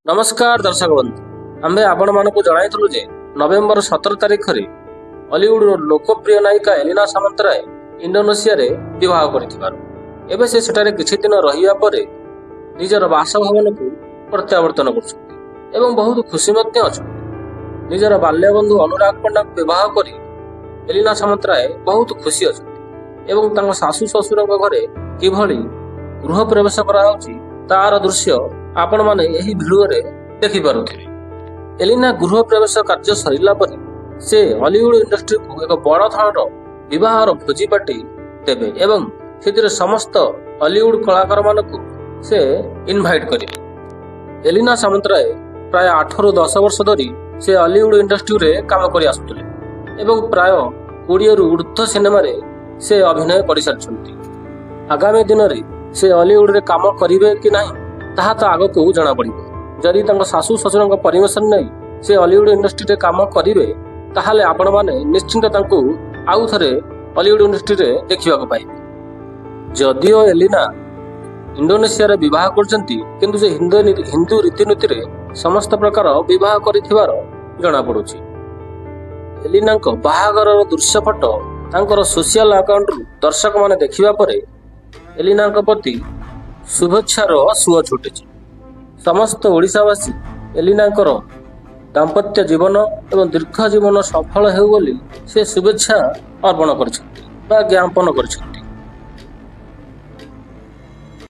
नमस्कार दर्शक बंधु आम्भे आपण मानक जणाइलु जे नवेम्बर 17 तारिख रे हॉलीवुड लोकप्रिय नायिका एलिना सामंतराय इंडोनेशिया रे विवाह करथिबार एबे से सेटारे किछि दिन रहिया परे निजर बासभवन को प्रत्यावर्तन करछथि एवं बहुत खुशी मध्य अछथि। निजर बाल्य बंधु अनुराग पंडा को विवाह करी एलिना सामंतराय बहुत खुशी अछथि एवं तांग सासु ससुर घरे किभली गृह प्रवेश करा होछि तार दृश्य आपण माने एही भिडियो रे देखि पारुथिबे। एलिना गृह प्रवेश कार्य सरिला परे से हॉलीवुड इंडस्ट्री को एक बड़ धरणर विवाहर भोजी पार्टी देबे एवं सेतिर समस्त हॉलीवुड कलाकार मानकु से इनवाइट करिवे। एलिना सामंतराय प्राय 8 रु 10 वर्ष धरी से हॉलीवुड इंडस्ट्री रे काम करि आसुतले एवं प्राय 20 रु ऊर्ध्व सिनेमा रे से अभिनय करि सारछन्ती। आगामी दिन रे से हॉलीवुड रे काम करिवे कि नाही ताहा तो आगो को जना पड़िबो। जदि तांको सासु ससुरଙ୍କ परमिशन नै से हॉलीवुड इंडस्ट्री रे काम करिवे ताहाले आपण माने निश्चिंत तांको आउ थरे हॉलीवुड इंडस्ट्री रे देखिबा को पाइबे। जदिओ एलिना इंडोनेशिया रे विवाह करचंती किंतु से हिंदू रीतिनीति रे समस्त प्रकार विवाह करिथिबार जना पडुची। एलिना को बाहागर दृश्य फोटो तांकर सोशल अकाउंट रु दर्शक माने देखिबा परे एलिना को प्रति शुभेच्छार सुଅ छुटिଛି। समस्त ओडिशावासी एलिनाଙ୍କର दाम्पत्य जीवन एवं दीर्घ जीवन सफल हेउ बोली से शुभेच्छा अर्पण କରିଛନ୍ତି ବା ज्ञापन କରିଛନ୍ତି।